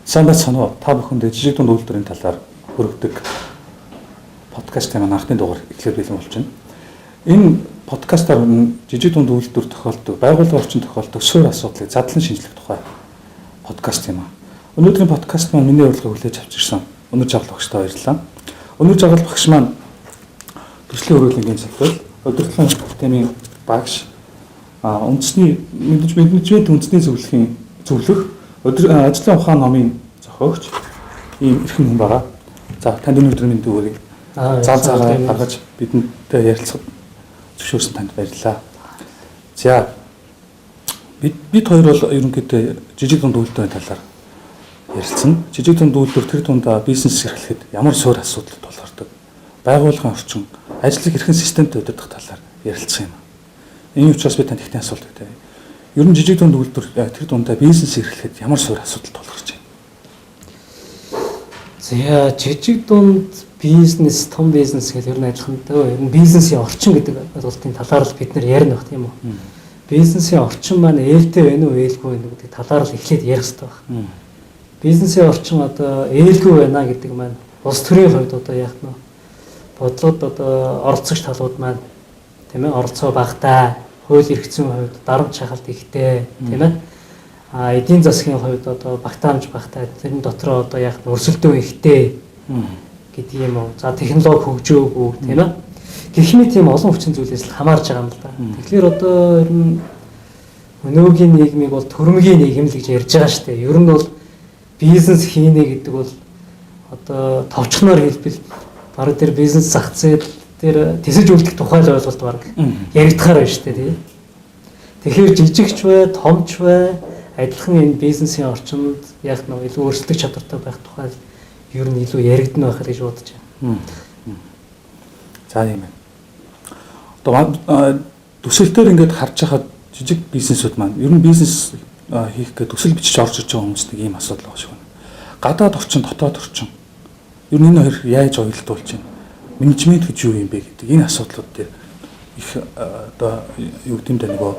Сайн байцгаана уу? Та бүхэнд жижиг дунд үйлдвэрийн талаар хүргэдэг подкастын маань анхны дугаар эхлээд бэлэн болж байна. Энэ подкастаар жижиг дунд үйлдвэр тохиолдог, байгууллагын орчин тохиолдог суурь асуудлыг задлан шинжлэх тухай подкаст юм аа. Өнөөдрийн подкаст маань миний урилгыг хүлээж авч ирсэн Өнөр Жагал багштай баярлалаа. Өнөр Жагал багш маань төслийн хөрөлгийн цогцол, удирдлагын системийн багш, үндэсний менежмент үндэсний зөвлөх ажлын ухаан номын зохиогч ийм эрхэм хүн байгаа. За танд өнөөдөр мэнд өгөрье. Зал цагаа гаргаж бидэнтэй ярилцахад зөвшөөрсөн танд баярлалаа. За бид хоёр бол ерөнхийдөө жижиг дунд үйлдвэрийн талаар ярилцсан. Жижиг дунд үйлдвэр тэр дундаа бизнес эрхлэхэд ямар суурь асуудал тулгардаг, байгууллагын орчин, ажлыг хэрхэн системтэй удирдах талаар ярилцсан юм. Энэ учраас би танд ихний асуулт өгье. Ер нь жижиг дунд үйлдвэр тэр дундаа бизнес эрхлэхэд ямар суурь асуудал тулгарч байна? За жижиг дунд бизнес, том бизнес гэдэг ер нь адилхан дөө. Ер нь бизнесийн орчин гэдэг асуултын талаар л бид нэр ярина баг тийм үү? Бизнесийн орчин маань ээлтэй байна уу, ээлгүй байна уу гэдэг талаар л эхлээд ярих хэрэгтэй баг. Бизнесийн орчин одоо ээлгүй байна гэдэг маань улс төрийн хувьд одоо яах нь бодлоод одоо оролцогч талууд маань тийм ээ оролцоо багтаа, хууль эрх зүйн хувьд дарамт шахалт ихтэй тийм ээ. Эдийн засгийн хувьд одоо багтаамж багтаа тэрэн дотроо одоо яах нь өрсөлдөөн ихтэй гэдэг юм уу. За технологи хөгжөөгүй тийм ээ. Гэх тийм олон хүчин зүйлээс л хамаарж байгаа юм л да. Тэгэхээр одоо ер нь өнөөгийн нийгмийг бол төрөмгийн нийгэм л гэж ярьж байгаа шүү дээ. Ер нь бол бизнес хийнэ гэдэг бол одоо товчхоноор хэлбэл бараг тэр бизнес зах зээл тэр тэсэж үлдэх тухай л ойлголт баг яригдахаар байна шүү дээ тийм. Тэгэхээр жижигч бай, томч бай, адилхан энэ бизнесийн орчинд яг нэг илүү өөрчлөлт чадвартай байх тухай ер нь илүү яригдана байх гэж бодож байна. За юм байна. Одоо төсөлтөөр ингээд харж байхад жижиг бизнесүүд маань ер нь бизнес хийх гэдэг төсөл бичиж орж ирж байгаа хүмүүст нэг ийм асуудал байгаа шиг байна. Гадаад орчин, дотоод орчин. Ер нь энэ хоёр яаж уялдуулж байна? Менежмент гэж юу юм бэ гэдэг энэ асуудлууд дээр их одоо юу гэдэг нь нөгөө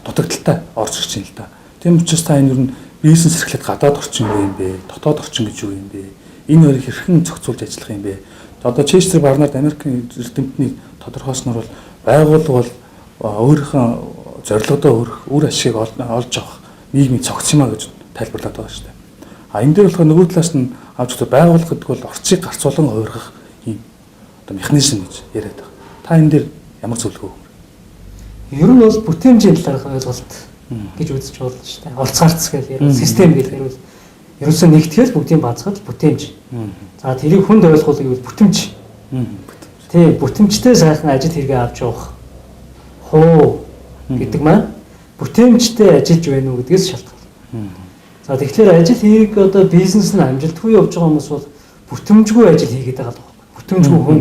дутагдaltaй орж ирж байна л да. Тийм учраас та энэ ер нь бизнес эрхлэх гадаад орчин юу юм бэ? Дотоод орчин гэж юу юм бэ? Энэ хоёрыг хэрхэн зохицуулж ажиллах юм бэ? Одоо Честер Барнард Америкийн эрдэмтний тодорхойлсноор бол байгууллага бол өөрийнхөө зорилгодоо үр ашиг олж авах нийгмийн цогц юмаа гэж тайлбарлаад байгаа шүү дээ. Энэ дээр болохоор нөгөө талаас нь авч үзвэл байгууллага гэдэг бол орчийг гарцуулан хувиргах юм одоо механизм гэж яриад байгаа. Та энэ дээр ямар зөвлөгөө өгөх вэ? Ер нь бол бүтээмжийн талаарх ойлголт гэж үзэж болно шүү дээ. Орцгаарц гэж ярил систем гэж ярил. Ерөөсөө нэгтгэл бүгдийн базгал бүтээмж. За тэрийг хүнд ойлгуулах гэвэл бүтэмж. Тий, бүтэмжтэй сайхан ажил хэрэгээ авч явах. Хуу гэдэг маань бүтэмжтэй ажиллаж байна уу гэдгээс шалтгаална. За тэгэхээр ажил хэрэг одоо бизнес нь амжилтгүй явж байгаа хүмүүс бол бүтэмжгүй ажил хийгээд байгаа л байна. Бүтэмжгүй хүн.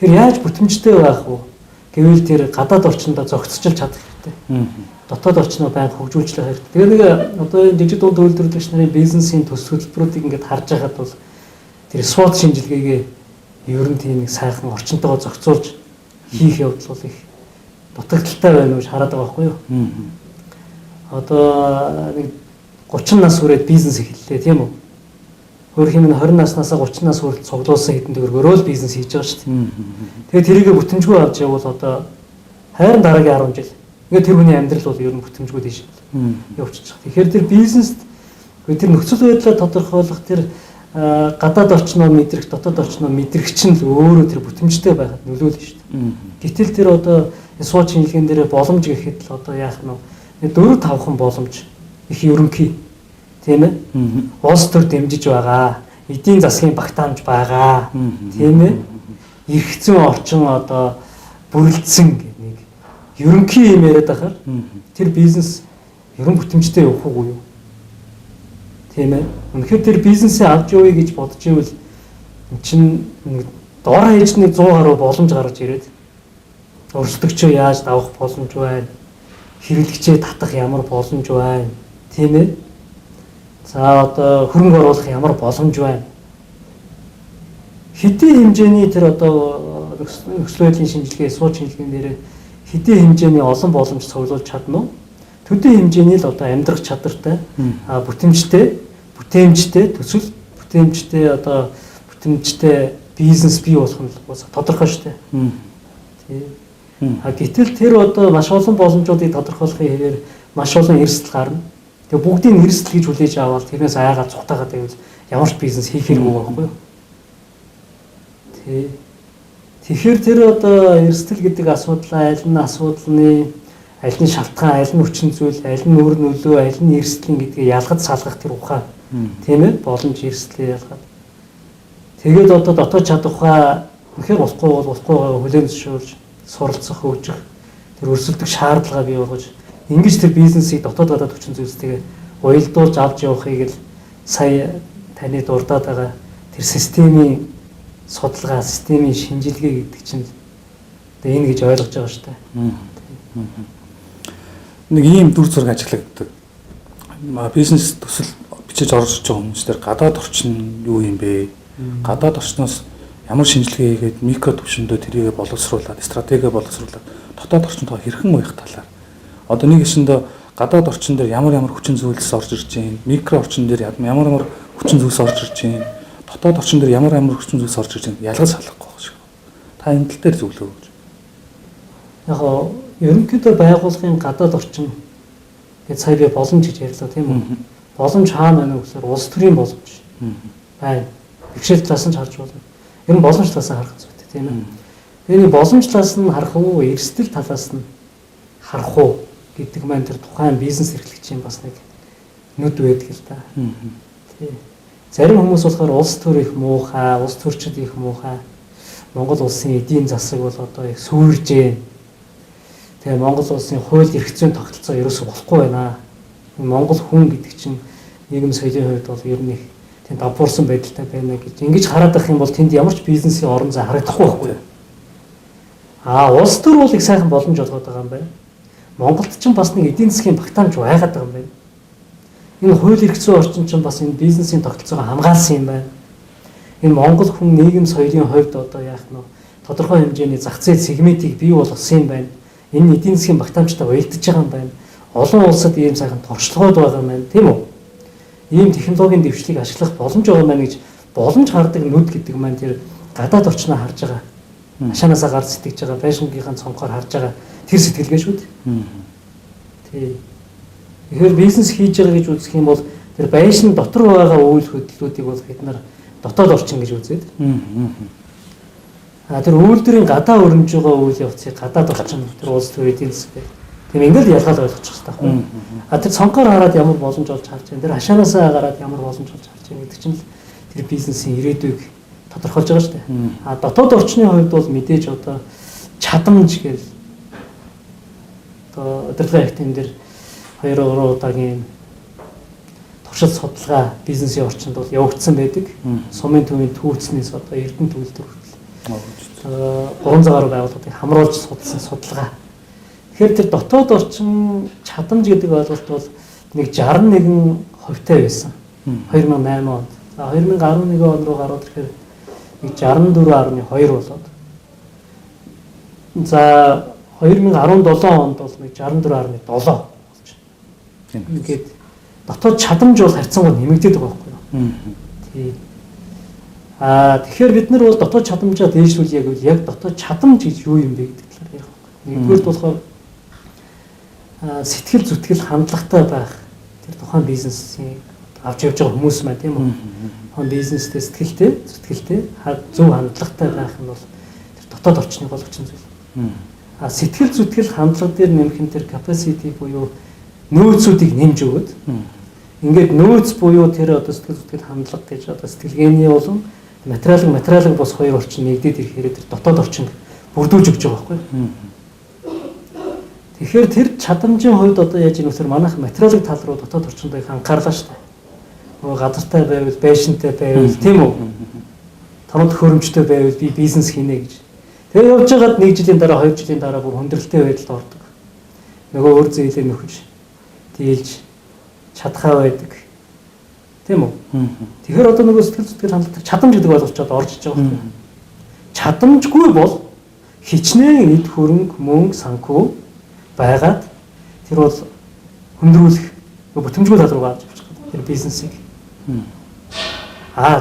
Тэр яаж бүтэмжтэй байх вэ? Гэвэл тэр гадаад орчиндөө зохицуулж чадах хэрэгтэй. Дотоод орчноо байнга хөгжүүлж байгаа хэрэгтэй. Тэгээ нэг одоо энэ жижиг дунд үйлдвэрлэгч нарын бизнесийн төсөл хөтөлбөрүүдийг ингээд харж байхад бол тэр SWOT шинжилгээгээ ер нь тийм нэг сайхан орчинтойгоо зохицуулж хийх явдал бол их дутагдaltaй байна гэж хараад байгаа байхгүй юу? Одоо нэг 30 нас хүрээд бизнес эхэллээ тийм үү? Хөрх юм 20 наснаас 30 нас хүртэл цуглуулсан хэдэн төгрөгөөр л бизнес хийж байгаа шүү дээ. Тэгээд тэрийгэ бүтэмжгүй авч явбал одоо хайрын дараагийн 10 жил ингээд тэр хүний амьдрал бол ер нь бүтэмжгүй тийш явчихж байгаа. Тэгэхээр тэр бизнест тэр нөхцөл байдлаа тодорхойлох тэр гадаад орчноо мэдрэх, дотоод орчноо мэдрэгч нь л өөрөө тэр бүтэмжтэй байхад нөлөөлнө шүү дээ. Гэтэл тэр одоо SWOT шинжилгээнд дээр боломж гэхэд л одоо яах нь 4-5хан боломж их ерөнхий тийм ээ. Улс төр дэмжиж байгаа, эдийн засгийн багтаамж байгаа, тийм ээ. Эрх зүйн орчин одоо бүрэлдсэн гэх нэг ерөнхий юм яриад байхаар тэр бизнес ерөн бүтэмжтэй явах уу юу? Тийм ээ. Үнэхээр тэр бизнесээ авч явъя гэж бодож ивэл чинь дор хаяж нэг 100 гаруй боломж гарч ирээд өрсөлдөгчөө яаж давах боломж байна? Хэрэглэгчээ татах ямар боломж байна? Тийм ээ. За одоо хөрөнгө оруулах ямар боломж байна? Хэдийн хэмжээний тэр одоо нөхцөл байдлын шинжилгээ, SWOT шинжилгээнд дээр хэдийн хэмжээний олон боломж цуглуулж чадна уу? Төдий хэмжээний л одоо амьдрах чадвартай, бүтэмжтэй бүтээмжтэй төсөл, бүтээмжтэй одоо бүтээмжтэй бизнес бий болох нь бас тодорхой шүү дээ. Тийм. Гэтэл тэр одоо маш олон боломжуудыг тодорхойлохын хэрэгээр маш олон эрсдэл гарна. Тэгээ бүгдийг эрсдэл гэж хүлээж аваад тэрнээс айгаад цухтаагаад байвал ямар ч бизнес хийх хэрэггүй байхгүй юу? Тэгэхээр тэр одоо эрсдэл гэдэг асуудлаа аль нь асуудлын аль нь шалтгаан, аль нь хүчин зүйл, аль нь нүүр нөлөө, аль нь эрсдэл гэдгийг ялгаж салгах тэр ухаан. Тийм ээ, боломж эрсдлээ ялгаад. Тэгээд одоо дотоод чадах ухаан үнэхээр болохгүйгаа хүлээн зөвшөөрж, суралцах, хөгжих, тэр өрсөлдөх шаардлага бий болгож, ингэж тэр бизнесийг дотоод гадаад хүчин зүйлстэйгээ уялдуулж авч явахыг л сая таны дурдаад байгаа тэр системийн судалгаа, системийн шинжилгээ гэдэг чинь одоо энэ гэж ойлгож байгаа шүү дээ. Нэг ийм дүр зураг ажиглагддаг. Бизнес төсөл бичиж орж байгаа хүмүүс дээр гадаад орчин юу юм бэ? Гадаад орчноос ямар шинжилгээ хийгээд микро түвшиндөө тэрийг боловсруулад, стратеги боловсруулад дотоод орчинд хэрхэн уях талаар. Одоо нэг хэсэндээ гадаад орчин дээр ямар хүчин зүйлс орж ирж байна, микро орчин дээр ямар хүчин зүйлс орж ирж байна, дотоод орчин дээр ямар хүчин зүйлс орж ирж байна ялгаж салахгүй байх шиг. Та энэ тал дээр зөвлөө өгөөч. Яг ерөнхийдөө байгууллагын гадаад орчин гэж сая би боломж гэж ярьлаа тийм үү? Боломж хаана байна вэ гэхээр улс төрийн боломж. Байна. Бэрхшээл талаас нь харж болно. Ер нь боломж талаас нь харах зүйтэй тийм ээ. Тэгэхээр боломж талаас нь харах уу, эрсдэл талаас нь харах уу гэдэг маань тэр тухайн бизнес эрхлэгчийн бас нэг нүд байдаг л да. Тийм. Зарим хүмүүс болохоор улс төр их муухай, улс төрчид их муухай. Монгол улсын эдийн засаг бол одоо их сүрж байна. Тэгээ Монгол улсын хууль эрх зүйн тогтолцоо ерөөсөө болохгүй байна. Монгол хүн гэдэг чинь нийгэм соёлын хувьд бол ер нь их тийм давбуурсан байдалтай байна гэж ингэж хараад байх юм бол тэнд ямар ч бизнесийн орон зай харагдахгүй байхгүй. Улс төр бол их сайхан боломж олгоод байгаа юм байна. Монголд ч бас нэг эдийн засгийн багтаамж байгаад байгаа юм байна. Энэ хууль эрх зүйн орчин чинь бас энэ бизнесийн тогтолцоогоо хамгаалсан юм байна. Энэ Монгол хүн нийгэм соёлын хувьд одоо яах нь тодорхой хэмжээний зах зээл сегментийг бий болгосон юм байна. Энэ эдийн засгийн багтаамжтай уялдаж байгаа юм байна. Олон улсад ийм сайхан туршлагууд байгаа юм байна, тийм үү? Ийм технологийн дэвшлиг ашиглах боломж байгаа маань гэж боломж хардаг нүд гэдэг маань тэр гадаад орчноо харж байгаа. Ашаанаасаа гар сэтгэж байгаа, байшингийнхаа цонхоор харж байгаа тэр сэтгэлгээ шүү дээ. Тийм. Тэгэхээр бизнес хийж байгаа гэж үзэх юм бол тэр байшин дотор байгаа үйл хөдлөлүүдийг бол бид нар дотоод орчин гэж үзээд. Тэр үйлдвэрийн гадаа өрнөж байгаа үйл явцыг гадаад орчин тэр улс төрийн эдийн засаг гэх. Тийм ингээл ялгаал ойлгочих хэрэгтэй байна. Тэр цонхоор хараад ямар боломж олж харж байна. Тэр ашаанаасаа гараад ямар боломж олж харж байна гэдэг чинь л тэр бизнесийн ирээдүйг тодорхойлж байгаа шүү дээ. Дотоод орчны хувьд бол мэдээж одоо чадамж гэж одоо удирдлагын актын дээр 2-3 удаагийн туршилт судалгаа бизнесийн орчинд бол явагдсан байдаг. Сумын төвийн түүцнээс одоо Эрдэнэ төвлөрөл 300 гаруй байгууллагыг хамруулж судалсан судалгаа. Тэгэхээр тэр дотоод орчин чадамж гэдэг ойлголт бол нэг 61% байсан. 2008 онд. 2011 он руу гараад ирэхээр нэг 64.2 болоод. За 2017 онд бол нэг 64.7 болж байна. Ингээд дотоод чадамж бол харьцангуй нэмэгдээд байгаа байхгүй юу? Тийм. Тэгэхээр бид нар бол дотоод чадамжаа дээшлүүл яг дотоод чадамж гэж юу юм бэ гэдэг талаар ярих байна. Нэгдүгээр болохоор сэтгэл зүтгэл хандлагатай байх. Тэр тухайн бизнесийн авч явж байгаа хүмүүс маань тийм үү? Тухайн бизнестэй сэтгэлтэй зөв хандлагатай байх нь бол тэр дотоод орчны гол хүчин зүйл. Сэтгэл зүтгэл хандлага дээр нэмэх нь тэр capacity буюу нөөцүүдийг нэмж өгöd. Ингээд нөөц буюу тэр одоо сэтгэл зүтгэл хандлага гэж одоо сэтгэлгээний болон материалын бус хоёр орчин нэгдээд ирэхээр тэр дотоод орчин бүрдүүлж өгч байгаа байхгүй. Тэгэхээр тэр чадамжийн хувьд одоо яаж ийм үсэр манайх материалын тал руу дотоод орчинд их анхаарлаа шүү дээ. Нөгөө газартай байвал, байшинтай байвал тийм үү? Томд хөрөмжтэй байвал би бизнес хийнэ гэж. Тэгээ явж байгаад 1 жилийн дараа 2 жилийн дараа бүр хүндрэлтэй байдалд ордог. Нөгөө өөр зээлээ нөхөж дийлж чадхаа байдаг. Тийм үү? Тэгэхээр одоо нөгөө сэтгэл зүтгэл хандлага чадамж гэдэг ойлголцоод орж иж байгаа юм. Чадамжгүй бол хичнээн эд хөрөнгө, мөнгө, санхүү байгаад тэр бол хөндрүүлэх бүтэмжгүй тал руу гарч явж байгаа. Тэр бизнесийг.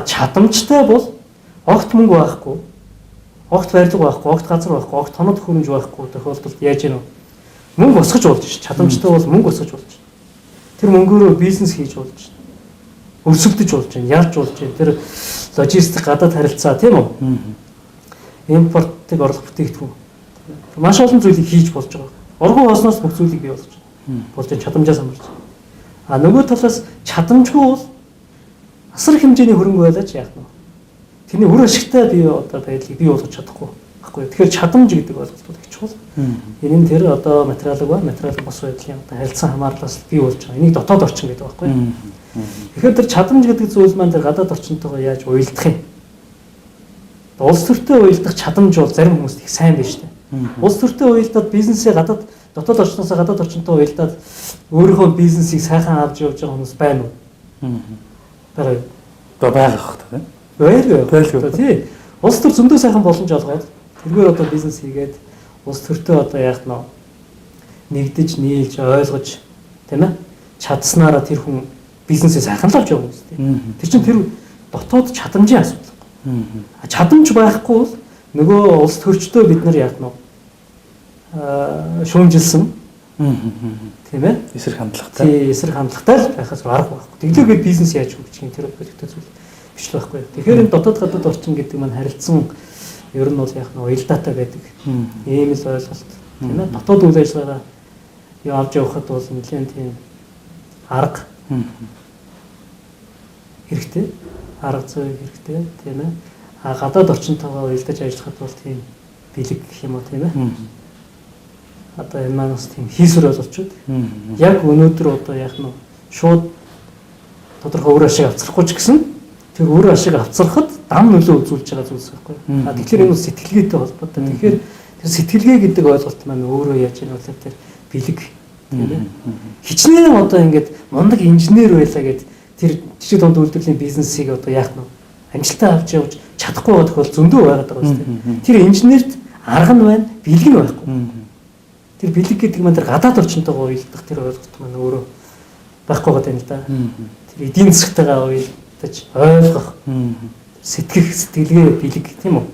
Чадамжтай бол огт мөнгө байхгүй, огт барилга байхгүй, огт газар байхгүй, огт тоног хөрөмж байхгүй тохиолдолд яаж яах вэ? Мөнгө босгож болж ш. Чадамжтай бол мөнгө босгож болж. Тэр мөнгөөрөө бизнес хийж болж. Өрсөлдөж болж байна, ялж болж байна. Тэр логистик гадаад харилцаа тийм үү? Импортыг орлох бүтээгдэхүүн. Маш олон зүйлийг хийж болж байгаа. Оргон хоосноос бүх зүйлийг бий болж байна. Болж чадамжаас хамаарч. Нөгөө талаас чадамжгүй бол асар хэмжээний хөрөнгө байлаач яах нь. Тэрний үр ашигтай бий байдлыг бий болгож чадахгүй байхгүй. Тэгэхээр чадамж гэдэг ойлголт бол их чухал. Энэ нь тэр материалын бос байдлын харилцан хамаарлаас бий болж байгаа. Энийг дотоод орчин гэдэг байхгүй. Тэгэхээр тэр чадамж гэдэг зүйл маань тэр гадаад орчинтойгоо яаж уялдах юм? Улс төртэй уялдах чадамж бол зарим хүмүүст их сайн биш үү? Улс төртэй уялдаад бизнесээ дотоод орчноос гадаад орчинтой уялдаад өөрийнхөө бизнесийг сайхан авч явж байгаа хүмүүс байна уу? Байгаа тийм. Байлгүй. Тий. Улс төр зөндөө сайхан боломж олгоод тэргээр бизнес хийгээд улс төртэй яах нь нэгдэж, нийлж, ойлгож тийм ээ чадсанараа тэр хүн бизнесээ сайхан л авч явах юм тийм. Тэр чинь тэр дотоод чадамжийн асуудал. Чадамж байхгүй бол нөгөө улс төрчдөө бид нар яах нь шүүмжилсэн тийм ээ эсрэг хандлагатай. Тий, эсрэг хандлагатай л байхаас арга байхгүй. Тэглээгээ бизнес яаж хөгжих юм тэр бодиттой зүйл биш л байхгүй. Тэгэхээр энэ дотоод гадаад орчин гэдэг маань харилцсан ер нь бол яах нь уялдаатай байдаг. Ийм л ойлголт тийм ээ. Дотоод үйл ажиллагаа явж явахад бол нэлээд тийм арга хэрэгтэй. Арга зүй хэрэгтэй тийм ээ. Гадаад орчинтойгоо уялдаж ажиллахад бол тийм бэлэг гэх юм уу тийм ээ. Энэ манаас тийм хийсвэр боловчуд. Яг өнөөдөр яах нь шууд тодорхой өөр ашиг авцрахгүй ч гэсэн тэр өөр ашиг авцрахад дам нөлөө үзүүлж байгаа зүйлс байхгүй. Тэгэхээр энэ сэтгэлгээтэй холбоотой. Тэгэхээр тэр сэтгэлгээ гэдэг ойлголт маань өөрөө яаж ийм бол тэр бэлэг тийм ээ. Хичнээн ингээд мундаг инженер байлаа гэд тэр жижиг дунд үйлдвэрлэлийн бизнесийг яах нь амжилтаа авч явж чадахгүй байх бол зөндөө байгаад байгаа юм. Тэр инженерт арга нь байна, бэлэг нь байхгүй. Тэр бэлэг гэдэг маань тэр гадаад орчинтойгоо уялдах тэр ойлголт маань өөрөө байхгүй байгаа юм л да. Тэр эдийн засгтайгаа уялдаж ойлгох сэтгэлгээ бэлэг тийм үү?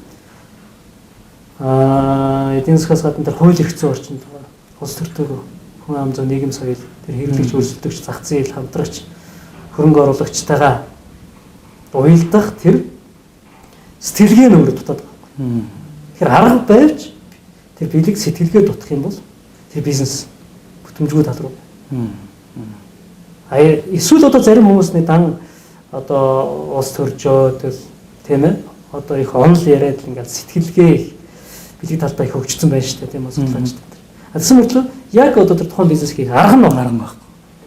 Эдийн засгаас гадна тэр хууль эрх зүйн орчинд байгаа. Улс төртөөгөө хүн ам зүй нийгэм соёл тэр хэрэглэгч өрсөлдөгч зах зээл хамтрагч хөрөнгө оруулагчтайгаа уялдах тэр сэтгэлгээ нь өөрөө дутаад байгаа. Тэгэхээр арга байвч тэр бэлэг сэтгэлгээ дутах юм бол тэр бизнес бүтэмжгүй тал руу. Эсвэл зарим хүмүүсний дан улс төржөө тийм ээ их онол яриад ингээд сэтгэлгээ бэлэг талдаа их хөгжсөн байна шүү дээ тийм үү судлаачид. Тэгсэн мэтлээ яг тэр тухайн бизнес хийх арга нь байхгүй.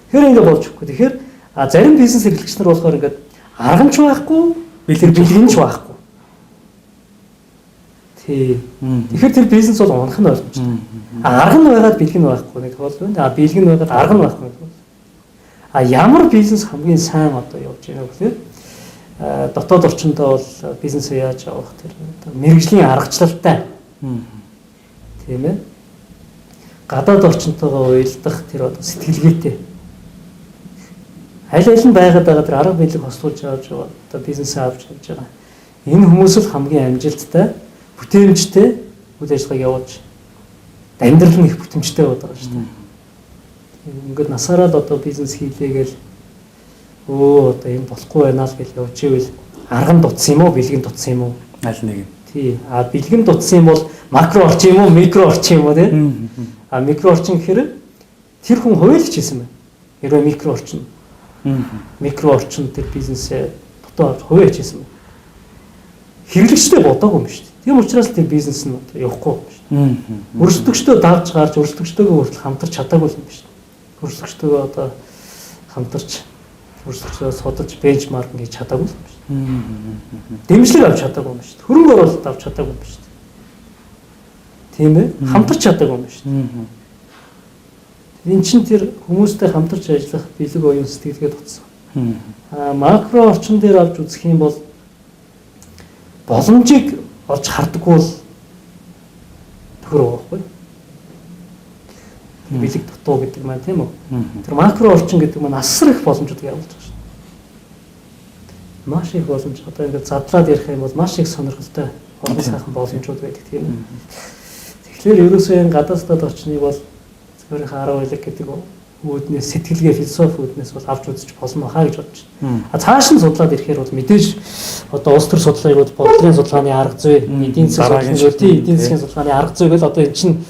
Тэгэхээр ингээд болж өгөхгүй. Тэгэхээр зарим бизнес эрхлэгч нар болохоор ингээд арга нь ч байхгүй, бэлэг нь ч байхгүй. Тэгэхээр тэр бизнес бол унах нь ойлгомжтой. Арга нь байгаад бэлэг нь байхгүй нэг тохиолдол байна. Бэлэг нь байгаад арга нь байхгүй. Ямар бизнес хамгийн сайн явж байгаа вэ гэхээр дотоод орчиндөө бол бизнесээ яаж явах тэр мэргэжлийн аргачлалтай. Тийм ээ. Гадаад орчинтойгоо уялдах тэр сэтгэлгээтэй. Аль аль нь байгаад байгаа тэр арга бэлэг хослуулж авч байгаа бизнесээ авч явж байгаа. Энэ хүмүүс л хамгийн амжилттай бүтээмжтэй үйл ажиллагааг явуулж амьдрал нь их бүтэмжтэй байдаг шүү дээ. Ингээд насаараа л бизнес хийлээгээл энэ болохгүй байна л гэж явж ивэл арга нь дутсан юм уу, бэлэг нь дутсан юм уу? Аль нэг нь. Тий. Бэлэг нь дутсан юм бол макро орчин юм уу, микро орчин юм уу тий? Микро орчин гэхээр тэр хүн хуваалж хийсэн байна. Хэрвээ микро орчин. Микро орчин тэр бизнесээ дотоод хуваалж хийсэн байна. Хэрэглэгчтэй бодоогүй юм шүү дээ. Тийм учраас тэр бизнес нь явахгүй юм шүү дээ. Өрсөлдөгчдөө давж гарч өрсөлдөгчдөөгөө хүртэл хамтарч чадаагүй юм шүү дээ. Өрсөлдөгчдөөгөө хамтарч өрсөлдөгчдөө судалж бенчмарк хийж чадаагүй юм шүү дээ. Дэмжлэг авч чадаагүй юм шүү дээ. Хөрөнгө оруулалт авч чадаагүй юм шүү дээ. Тийм ээ? Хамтарч чадаагүй юм шүү дээ. Энэ чинь тэр хүмүүстэй хамтарч ажиллах бэлэг оюун сэтгэлгээ тутсан. Макро орчин дээр авч үзэх юм бол боломжийг олж хардаггүй л төхөр байхгүй. Бэлэг дутуу гэдэг маань тийм үү? Тэр макро орчин гэдэг маань асар их боломжууд явуулж байгаа шүү. маш их боломж одоо ингээд задлаад ярих юм бол маш их сонирхолтой олон сайхан боломжууд байдаг тийм үү. Тэгэхээр ерөөсөө энэ гадаадд очныг бол зөвхөн 10 элэг гэдэг үүднээс сэтгэлгээ философи үүднээс бол авч үзэж болно хаа гэж бодож байна. А цааш нь судлаад ирэхээр бол мэдээж одоо улс төр судалгааг бол бодлогын судалгааны арга зүй, эдийн засгийн судалгааны арга зүй бол одоо эн чинь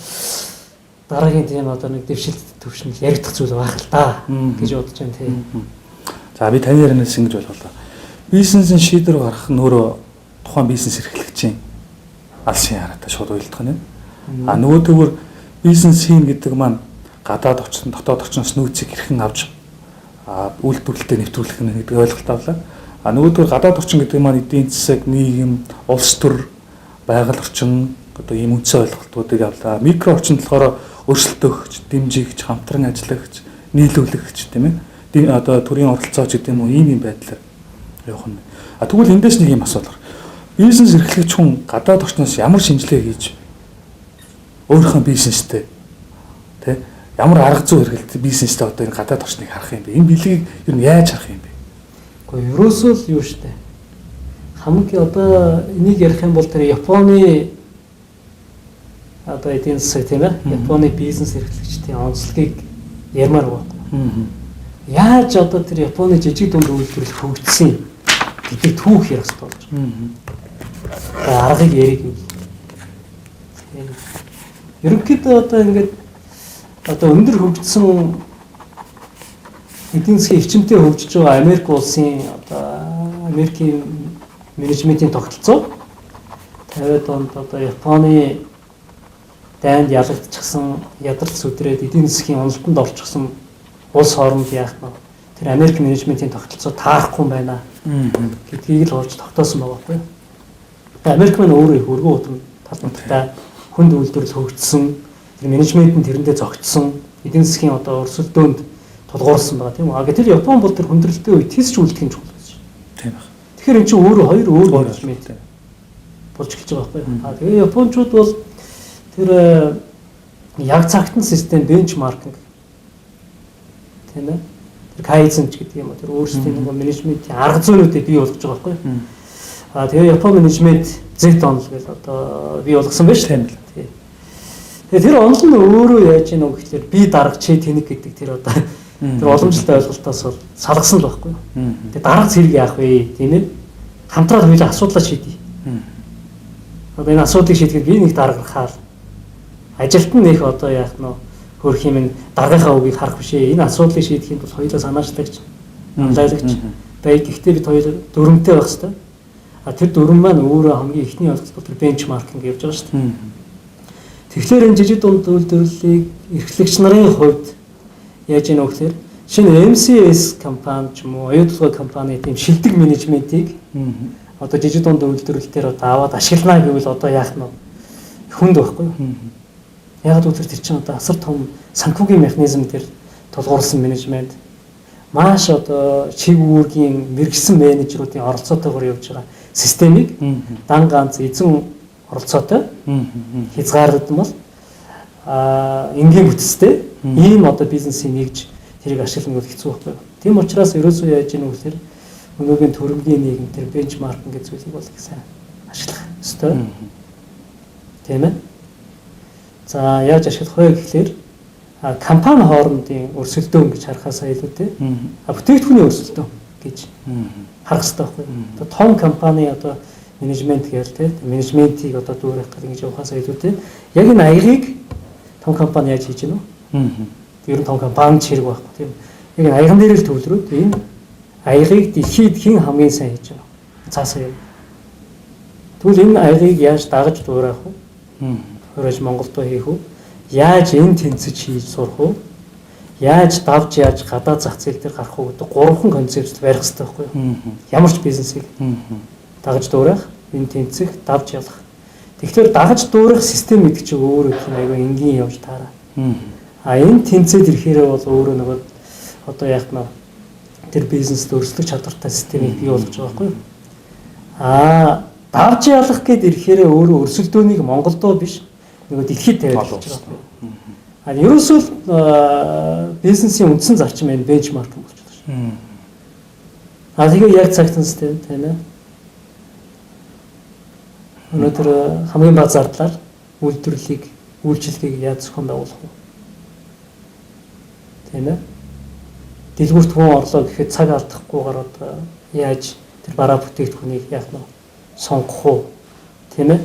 дараагийн тийм одоо нэг дэвшилт төвшин яригдах зүйл байх л да гэж бодож байна тийм. За би таны ярианаас ингэж болголоо. Бизнесийн шийдвэр гаргах нь өөрөө тухайн бизнес эрхлэгчийн алсын хараатай шууд уялдах нь. А нөгөө төвөр бизнес хийн гэдэг маань гадаад орчин, дотоод орчноос нөөцийг хэрхэн авч үйлдвэрлэлтэд нэвтрүүлэх нь гэдэг ойлголт авлаа. А нөгөө төвөр гадаад орчин гэдэг маань эдийн засаг, нийгэм, улс төр, байгаль орчин одоо ийм үндсэн ойлголтуудыг авлаа. Микро орчинд болохоор өрсөлдөгч, дэмжигч, хамтран ажиллагч, нийлүүлэгч тийм ээ. Одоо төрийн оролцооч гэдэг юм уу ийм байдлаар явах нь. А тэгвэл эндээс нэг юм асуудал. Бизнес эрхлэгч хүн гадаад орчноос ямар шинжилгээ хийж өөрийнхөө бизнестэй тий ямар арга зүй хэрэглэдэг бизнестэй одоо энэ гадаад орчныг харах юм бэ? Энэ бэлгийг ер нь яаж харах юм бэ? Гэхдээ ерөөсөө л юу штэ. Хамгийн одоо энийг ярих юм бол тэр Японы одоо эдийн засаг тийм ээ. Японы бизнес эрхлэгчдийн онцлогийг ярмаар байна. Яаж одоо тэр Японы жижиг дунд үйлдвэрлэл хөгжсөн гэдэг түүх ярих хэрэгтэй болж байна. Аргыг ярих юм. Ерөнхийдөө одоо ингээд одоо өндөр хөгжсөн эдийн засгийн өвчмөдтэй хөгжиж байгаа Америк улсын одоо Америкийн менежментийн тогтолцоо 50-аад онд одоо Японы дайнд ялагдчихсан ядарч сүдрээд эдийн засгийн уналтанд орчихсон улс хооронд яах нь тэр Америк менежментийн тогтолцоо таарахгүй байна гэдгийг л олж тогтоосон байгаа байхгүй. Америк маань өөрөө их өргөн утга талбартай хүнд үйлдвэрлэл хөгжсөн тэр менежмент нь тэрэндээ зогтсон эдийн засгийн одоо өрсөлдөөнд тулгуурсан байгаа тийм үү. А гэтэл Япон бол тэр хүндрэлтэй үед тийсч үлдэхин чухал байсан. Тийм байна. Тэгэхээр эн чинь өөрөө хоёр өөр менежмент болж эхэлж байгаа байхгүй. А тэгээ Япончууд бол тэр яг цагтан систем бенчмаркинг тийм ээ. Тэр кайзен гэдэг юм уу тэр өөрсдийн нэг менежментийн арга зүйнүүдийг бий болгож байгаа байхгүй. А тэгээ Япон менежмент Z онол гэж одоо бий болгосон байж тийм л. Тэгээ тэр онол нь өөрөө яаж ийн үг гэхээр би дарга чи тэнэг гэдэг тэр одоо тэр уламжлалт ойлголтоос бол салгасан л байхгүй. Тэгээ дарга зэрэг яах вэ тийм ээ? Хамтраад хоёулаа асуудлаа шийдэе. Одоо энэ асуудлыг шийдэхэд би нэг даргархаар ажилт нь нэх одоо яах нь хөрх юм даргийнхаа үгийг харах биш ээ. Энэ асуудлыг шийдэхэд бол хоёулаа санаачлагч, амлайлагч бай. Гэхдээ бид хоёулаа дүрмтэй байх хэрэгтэй. А тэр дүрм маань өөрөө хамгийн ихний ойлголт бол тэр бенчмаркинг явж байгаа шүү дээ. Тэгэхээр энэ жижиг дунд үйлдвэрлэлийг эрхлэгч нарын хувьд яаж ийн вэ гэхээр шинэ MCS компани ч юм уу оюутлогын компани тийм шилдэг менежментийг одоо жижиг дунд үйлдвэрлэлээр одоо аваад ашиглана гэвэл одоо яах нь хүнд байхгүй юу? Яг л тэр чинь одоо асар том санхүүгийн механизм дээр тулгуурласан менежмент маш одоо чиг үүргийн мэрэгсэн менежерүүдийн оролцоотойгоор явж байгаа системийг дан ганц эзэн оролцоотой хязгаарлагдсан бол энгийн бүтцтэй ийм одоо бизнесийг нэгж тэрийг ашиглах нь хэцүү байхгүй. Тийм учраас ерөөсөө яаж ийн вэ гэхээр өнөөгийн төрөмгийн нийгэм тэр бенчмаркинг гэж зүйлийг бол их сайн ашиглах ёстой. Тийм ээ. За яаж ашиглах вэ гэхээр компани хоорондын өрсөлдөөн гэж харахаасаа илүүтэй бүтээгдэхүүний өрсөлдөөн гэж харах хэрэгтэй байхгүй. Одоо том компани одоо менежмент гээл те менежментийг одоо дүүрэх гэх ингэж явахаасаа илүүтэй яг энэ аягийг том компани яаж хийж гэнэ үү? Тэр нь том компани хэрэг байхгүй тийм. Яг энэ аяган дээр л төвлөрөөд энэ аягийг дэлхийд хэн хамгийн сайн хийж байгаа. Цаасаа яг. Тэгвэл энэ аягийг яаж дагаж дуурайх вэ? Хөрөж Монголд хийх үү? Яаж энэ тэнцэж хийж сурах вэ? Яаж давж яаж гадаад зах зээл дээр гарах вэ гэдэг гурван концепт барих хэрэгтэй байхгүй юу? Ямар ч бизнесийг дагаж дуурайх, энэ тэнцэх, давж ялах. Тэгэхээр дагаж дуурайх систем гэдэг чинь өөрөө их аягүй энгийн явж таараа. А энэ тэнцээд ирэхээрээ бол өөрөө нэг одоо яг нь тэр бизнест өрсөлдөх чадвартай системийг бий болгож байгаа байхгүй юу? А давж ялах гээд ирэхээрээ өөрөө өрсөлдөөнийг Монголдоо биш нөгөө дэлхийд тавиад болж байгаа байхгүй юу? А ерөөсөө бизнесийн үндсэн зарчим энэ бенчмаркинг болж байгаа шүү. Тэгээ яг цагтан систем тийм ээ. Өнөөдөр хамгийн бага зардлаар үйлчлэгийг яаж зохион байгуулах вэ? Тийм ээ. Дэлгүүрт хүн орлоо гэхэд цаг алдахгүйгээр одоо яаж тэр бараа бүтээгдэхүүнийг яах нь сонгох уу? Тийм ээ.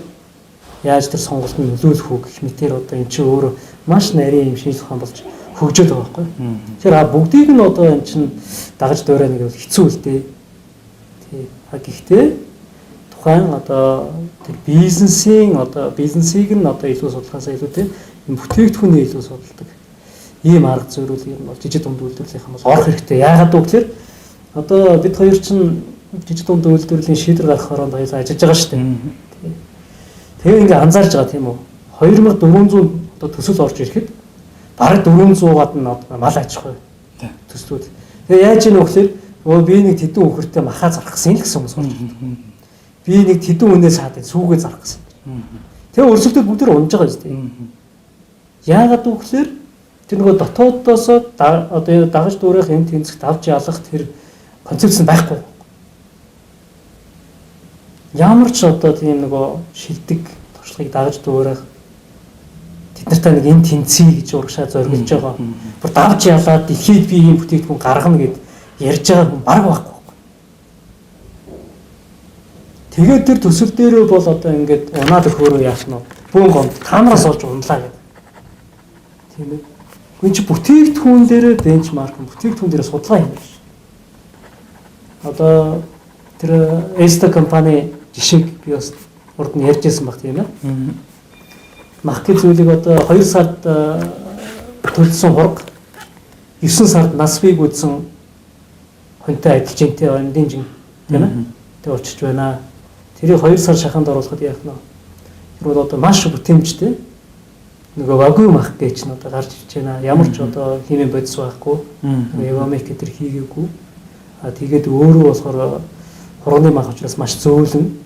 Яаж тэр сонголтод нөлөөлөх үү гэх мэтэр одоо эн чинь өөрөө маш нарийн юм шинжлэх ухаан болж хөгжөөд байгаа байхгүй. Тэгэхээр бүгдийг нь одоо эн чинь дагаж дуурайна гэвэл хэцүү л дээ. Тийм. Гэхдээ тухайн одоо тэр бизнесийг нь одоо илүү судлахаас илүү тийм юм бүтээгдэхүүний илүү судалдаг. Ийм арга зүйрүүл юм бол жижиг дунд үйлдвэрлэлийн хамт орох хэрэгтэй. Яагаад гэвэл одоо бид хоёр чинь жижиг дунд үйлдвэрлэлийн шийдвэр гаргах оронд ажиллаж байгаа шүү дээ. Тэгээ ингээ анзаарж байгаа тийм үү? 2400 одоо төсөл орж ирэхэд бараг 400-аад нь мал аж ахуй төслүүд. Тэгээ яаж ийм вэ гэхээр би нэг тэдэн үхэртэй махаа зархсан л гэсэн хүмүүс болж байна. Би нэг тэдэн үнээс хаад сүүгээ зарах гэсэн. Тэгээ өрсөлдөд бүгд унж байгаа шүү дээ. Яагаад гэвэл тэр нөгөө дотоодоос одоо дагаж дуурайх энэ тэнцэгт авч ялах тэр концепц нь байхгүй. Ямар ч одоо тийм нөгөө шилдэг туршлагыг дагаж дуурайх тэд нартай нэг энэ тэнцээ гэж урагшаа зориулж байгаа. Бүр давж ялаад дэлхийд би ийм бүтээгдэхүүн гаргана гэд ярьж байгаа хүн бараг байхгүй. Тэгээд тэр төсөл дээрээ бол одоо ингээд унаад өгөөрөө яах нь бөөн гонд камераас олж унлаа гэдэг. Тийм ээ. Гүн чи бүтээгдэхүүн дээрээ бенчмарк бүтээгдэхүүн дээрээ судалгаа юм биш. Одоо тэр Эста компани жишээг би бас урд нь ярьж байсан баг тийм ээ. Махки зүйлийг одоо 2 сард төлсөн хург 9 сард нас бийг үзсэн хүнтэй адилж интэй эндийн жин тийм ээ. Тэг очиж байна. Тэрийг 2 сар шаханд оруулахад яах нь вэ? Тэр бол одоо маш бүтэмжтэй нөгөө вагу мах гэж нь одоо гарч ирж байна. Ямар ч одоо химийн бодис байхгүй. Эвамик гэдэг хийгээгүй. Тэгээд өөрөө болохоор хурууны мах учраас маш зөөлөн.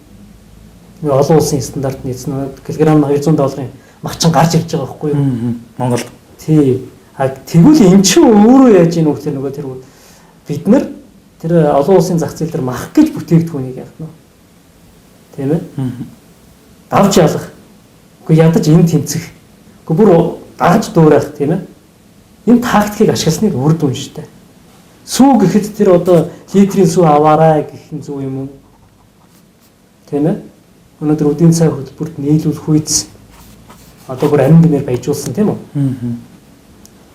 Олон улсын стандарт нийцнэ. Килограмм $200 мах чинь гарч ирж байгаа байхгүй юу? Монголд. Тий. Тэгвэл эн чинь өөрөө яаж ийм нөхцөл нөгөө тэр бид нар тэр олон улсын зах зээл дээр мах гэж бүтээгдэхүүнийг яах нь вэ? Тийм ээ. Давж ялах. Гэхдээ ядаж энэ тэнцэх. Гэхдээ бүр дагаж дуурайх тийм ээ. Энэ тактикийг ашигласныг үрд үнштэй. Сүү гэхэд тэр одоо литрийн сүү аваарай гэх нь зүг юм уу? Тийм ээ. Өнөөдөр үдийн цай хөтөлбөрт нийлүүлэх үйц одоо бүр амин гинээр баяжуулсан тийм үү?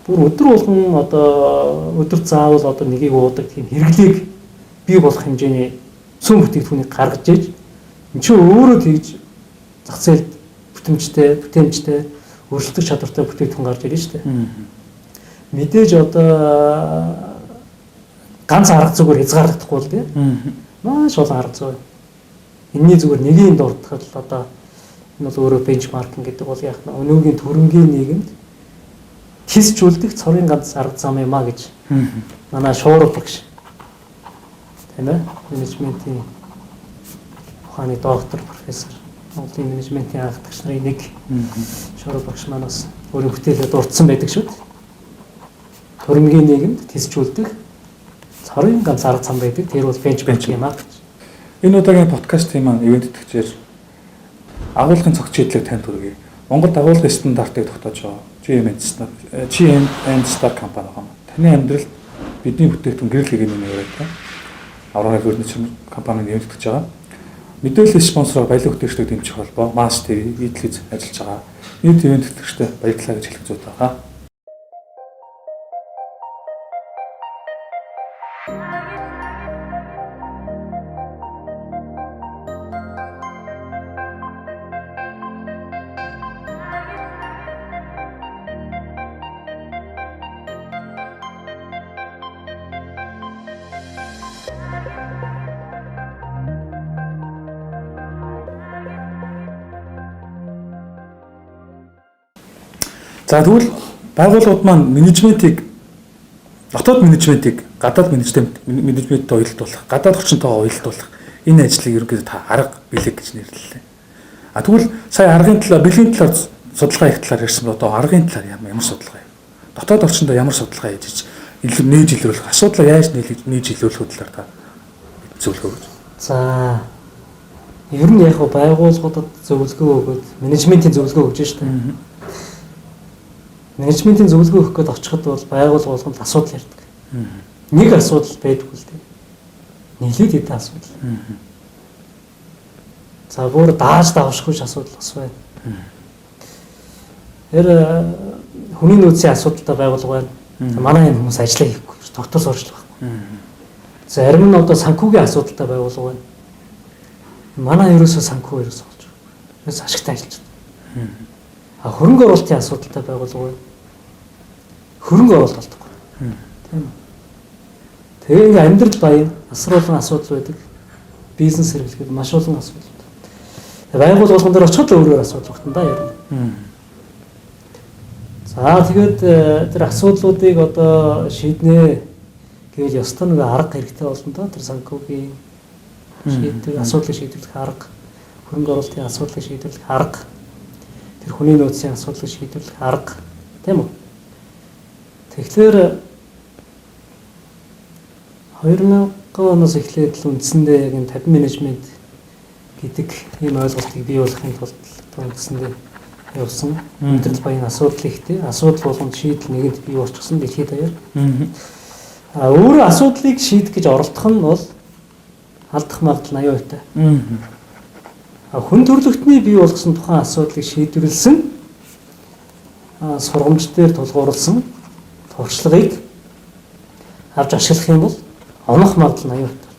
Бүр өдөр болгон одоо өдөр заавал одоо нэгийг уудаг тийм хэрэглээг бий болох хэмжээний сүм бүтээгдэхүүнийг гаргаж ээж эн чинь өөрөө тэгж зах зээлд бүтэмжтэй өрсөлдөх чадвартай бүтээгдэхүүн гарч ирж штэ. Мэдээж одоо ганц арга зүгээр хязгаарлагдахгүй л тийм. Маш олон арга зүй. Энэний зүгээр нэгийг дурдхад л одоо энэ бол өөрөө бенчмаркинг гэдэг бол яах нь өнөөгийн төрөнгийн нийгэмд тисжүүлдэг цорын ганц арга зам юм а гэж манай шуурга багш тийм ээ менежментийн ухааны доктор профессор Монголын менежментийн анхдагч нарын нэг шуурга багш манаас өөрийн бүтээлээ дурдсан байдаг шүү дээ. Төрөнгийн нийгэмд тисжүүлдэг цорын ганц арга зам байдаг. Тэр бол бенчмарк юм а гэж. Энэ удаагийн подкастын маань ивент тэтгэгчээр агуулгын цогц шийдлийг танд хүргэе. Монгол агуулгын стандартыг тогтоож байгаа GM&Star компани байна. Таны амьдралд бидний бүтээгдэхүүн гэрэл хийгээний нэртэй аврагын фурничер компаниг ивент тэтгэж байгаа. Мэдээлэл спонсороор баялаг хөтөлбөрийг дэмжих холбоо Mass TV нийтлэлд ажиллаж байгаа. Нийт ивент тэтгэгчтэй баярлалаа гэж хэлэх зүйтэй байна. За тэгвэл байгууллагууд маань дотоод менежментийг гадаад менежменттэй уялдуулах, гадаад орчинтойгоо уялдуулах энэ ажлыг ерөнхийдөө та арга бэлэг гэж нэрлэлээ. Тэгвэл сая аргын талаар, бэлгийн талаар судалгаа хийх талаар ярьсан бол одоо аргын талаар ямар судалгаа юм? Дотоод орчиндөө ямар судалгаа хийж илүү нээж илрүүлэх, асуудлаа яаж нээж илрүүлэх талаар та зөвлөгөө өгч. За ер нь яг байгууллагуудад зөвлөгөө өгөөд менежментийн зөвлөгөө өгж штэ. Менежментийн зөвлөгөө өгөх гээд очиход бол байгууллага болгонд асуудал ярьдаг. Нэг асуудал байдаггүй л дээ. Нийлээд хэдэн асуудал. За бүр дааж давшгүй асуудал бас байна. Тэр хүний нөөцийн асуудалтай байгууллага байна. Манай энэ хүмүүс ажиллаа хийхгүй, доктор сурчлах байхгүй. За зарим нь одоо санхүүгийн асуудалтай байгууллага байна. Манай ерөөсөө санхүү ерөөсөө болж байгаа. Ерөөс ашигтай ажиллаж байна. Хөрөнгө оруулалтын асуудалтай байгууллага байна. Хөрөнгө оруулалт болдог. Тийм. Тэгээ ингээ амьдрал баян, асар олон асуудал байдаг. Бизнес хэрэглэхэд маш олон асуудал. Байгууллага болгон дээр очиход өөрөөр асуудал багтана да ярина. За тэгээд тэр асуудлуудыг одоо шийднэ гэвэл ёстой нэг арга хэрэгтэй болно доо. Тэр санхүүгийн шийдвэр асуудлыг шийдвэрлэх арга, хөрөнгө оруулалтын асуудлыг шийдвэрлэх арга, тэр хүний нөөцийн асуудлыг шийдвэрлэх арга, тийм үү? Тэгэхээр 2000 оноос эхлээд л үндсэндээ яг энэ 50 менежмент гэдэг ийм ойлголтыг бий болгохын тулд үндсэндээ явсан. Амьдрал баян асуудал ихтэй. Асуудал болгонд шийдэл нэгэнд бий болчихсон дэлхийд даяар. Өөрөө асуудлыг шийдэх гэж оролдох нь бол алдах магадлал 80%-тай. Хүн төрөлхтний бий болгосон тухайн асуудлыг шийдвэрлсэн сургамж дээр тулгуурласан туршлагыг авч ашиглах юм бол онох магадлал 80%-тай.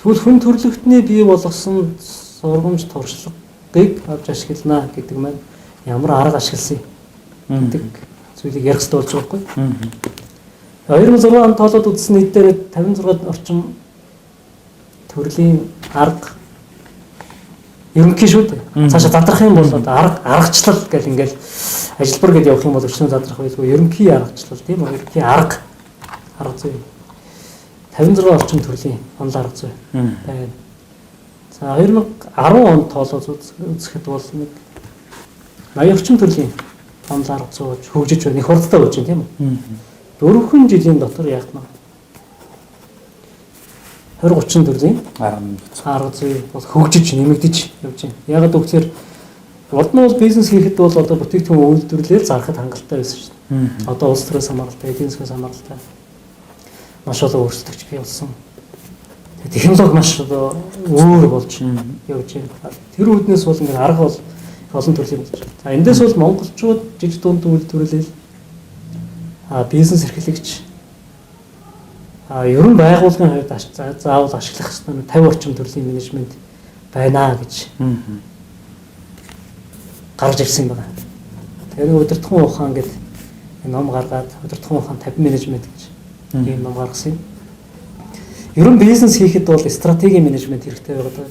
Тэгвэл хүн төрөлхтний бий болгосон сургамж туршлагыг авч ашиглана гэдэг маань ямар арга ашигласан гэдэг зүйлийг ярих хэрэгтэй болж байгаа байхгүй. 2006 онд тоолоод үзсэн нийтдээ 56 орчим төрлийн арга ерөнхий шүү дээ. Цаашаа задрах юм бол аргачлал гэл ингээл ажилбар гэдээ явах юм бол өчнөө задрах байлгүй ерөнхий аргачлал тийм үү? Ерөнхий арга зүй 56 орчим төрлийн онол арга зүй байна. За 2010 онд тоолоод үзэхэд бол нэг 80 орчим төрлийн онол арга зүй хөгжиж байна. Их хурдтай болж байна тийм үү? 4 жилийн дотор яг нь 20-30 төрлийн арга зүй бол хөгжиж нэмэгдэж явж байна. Яг гэвэл урд нь бол бизнес хийхэд бол одоо бүтээгдэхүүн үйлдвэрлэлээр зарахад хангалттай байсан шүү дээ. Одоо улс төрөөс хамааралтай, эдийн засгаас хамааралтай маш олон өөрчлөлт бий болсон. Технологи маш одоо өөр болж явж байна. Тэр үүднээс бол ингээд арга бол олон төрлийн болж байна. За эндээс бол монголчууд жижиг дунд үйлдвэрлэл бизнес эрхлэгч ерөн байгууллагын хувьд заавал ашиглах ёстой 50 орчим төрлийн менежмент байна гэж гарч ирсэн байна. Тэгээд удирдахуун ухаан гэдэг ном гаргаад удирдахуун ухаан 50 менежмент гэж ийм ном гаргасан юм. Ерөн бизнес хийхэд бол стратеги менежмент хэрэгтэй байгаа.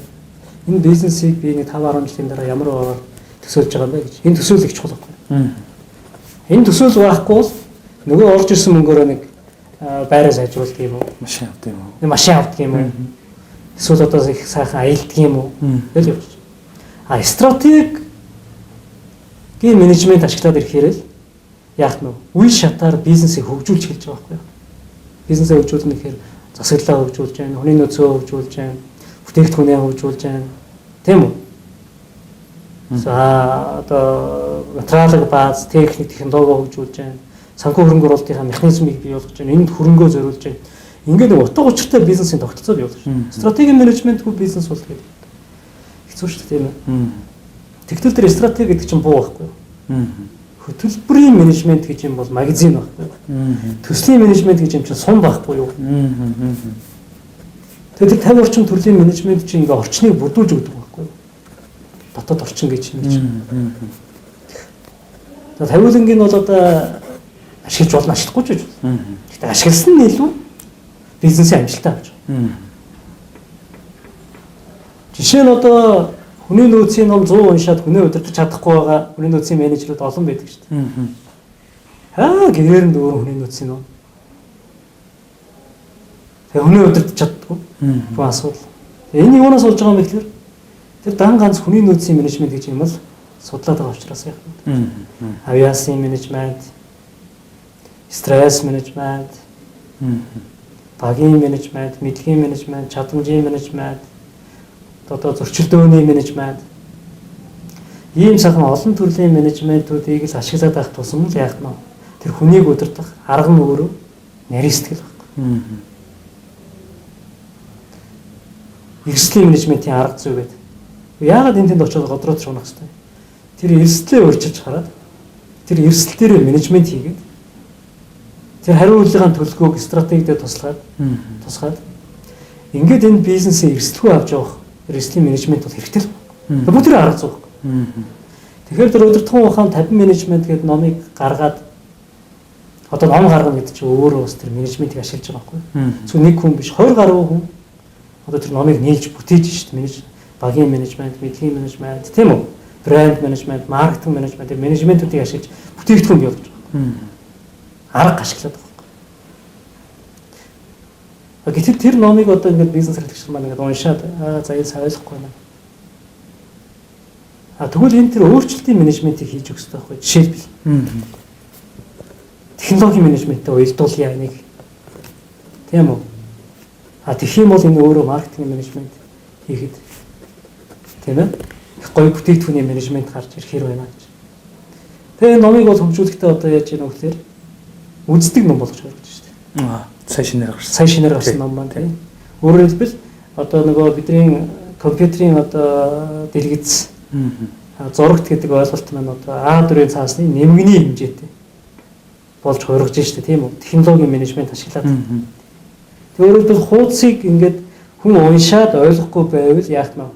Энэ бизнесийг би нэг 5-10 жилийн дараа ямар байгаар төсөөлж байгаа юм бэ гэж. Энэ төсөөлөл их чухал байхгүй. Энэ төсөөлөл байхгүй бол нөгөө орж ирсэн мөнгөөрөө нэг байраа сайжруулдаг юм уу? Машин авдаг юм уу? Машин авдаг юм уу? Эсвэл одоо их сайхан аялдаг юм уу? Тэгэл явж. Стратеги менежмент ашиглаад ирэхээр л яах нь үе шатаар бизнесийг хөгжүүлж эхэлж байгаа байхгүй юу? Бизнесээ хөгжүүлнэ гэхээр засаглалаа хөгжүүлж байна, хүний нөөцөө хөгжүүлж байна, бүтээгдэхүүнээ хөгжүүлж байна. Тийм үү? За одоо материалын бааз, техник, технологи хөгжүүлж байна. Санхүү хөрөнгө оруулалтынхаа механизмыг бий болгож байна. Энд хөрөнгөө зориулж байна. Ингээд нэг утга учиртай бизнесийн тогтолцоо бий болж байна. Стратеги менежментгүй бизнес бол гэдэг. Хэцүү шүү дээ тийм үү? Тэгтэл тэр стратеги гэдэг чинь буу байхгүй юу? Хөтөлбөрийн менежмент гэж юм бол магазин байхгүй юу? Төслийн менежмент гэж юм чинь сум байхгүй юу? Тэгэхээр 50 орчим төрлийн менежмент чинь ингээ орчныг бүрдүүлж өгдөг байхгүй юу? Дотоод орчин гэж юм чинь. За 50-ын бол одоо ашиглаж болно, ашиглахгүй ч гэж. Гэхдээ ашигласан нь илүү бизнесийн амжилттай авч байгаа. Жишээ нь одоо хүний нөөцийн ном 100 уншаад хүнээ удирдах чадахгүй байгаа хүний нөөцийн менежерүүд олон байдаг шүү дээ. Гэрээр нь өөр хүний нөөцийн ном. Тэгээ хүнээ удирдах чаддаггүй. Бүх асуудал. Энэ юунаас болж байгаа юм бэ гэхээр тэр дан ганц хүний нөөцийн менежмент гэж юм бол судлаад байгаа учраас яах вэ? Авиасын менежмент, стресс менежмент, багийн менежмент, мэдлэгийн менежмент, чадамжийн менежмент, одоо зөрчилдөөний менежмент ийм сайхан олон төрлийн менежментүүдийг л ашиглаад байх тусам л яах нь тэр хүнийг удирдах арга нь өөрөө нарийн сэтгэл байна. Эрсдлийн менежментийн арга зүй гэдэг. Яагаад энэ тэнд очиод годроод шунах хэвтэй? Тэр эрсдлээ өөрчилж хараад тэр эрсдэл дээр менежмент хийгээд тэр хариуцлагын төлөвлөгөөг стратегидээ тусгаад ингээд энэ бизнесээ эрсдэлгүй авч явах эрсдлийн менежмент бол хэрэгтэй л. Бүгд тэр арга зүй. Тэгэхээр тэр удирдлагын ухаан 50 менежмент гэдэг номыг гаргаад одоо ном гаргана гэдэг чинь өөрөө бас тэр менежментийг ашиглаж байгаа байхгүй. Зөв нэг хүн биш 20 гаруй хүн одоо тэр номыг нийлж бүтээж шүү дээ. Багийн менежмент, мэдлэгийн менежмент, тийм үү? Брэнд менежмент, маркетинг менежмент, тэр менежментүүдийг ашиглаж бүтээгдэхүүн бий болгож байгаа. Арга ашиглаад байгаа. Гэтэл тэр номыг одоо ингээд бизнес хэрэглэгч маань ингээд уншаад за энэ ойлгохгүй байна. Тэгвэл энэ тэр өөрчлөлтийн менежментийг хийж өгөх хэрэгтэй байхгүй. Жишээлбэл технологийн менежменттэй уялдуулъя энийг. Тийм үү? Тэгэх юм бол энэ өөрөө маркетинг менежмент хийхэд тийм ээ? Их гоё бүтээгдэхүүний менежмент гарч ирэх хэрэг байна гэж. Тэгээ номыг бол хөгжүүлэхдээ одоо яаж яах вэ гэхээр үздэг ном болгож гаргаж шүү дээ. Сайн шинээр гарсан. Сайн шинээр гарсан ном маань тийм. Өөрөөр хэлбэл одоо нөгөө бидний компьютерийн одоо дэлгэц зурагт гэдэг ойлголт маань одоо А4-ийн цаасны нэмгний хэмжээтэй болж хуургаж штэ тийм үү? Технологийн менежмент ашиглаад. Өөрөөр хэлбэл хуудсыг ингээд хүн уншаад ойлгохгүй байвал яах нь вэ?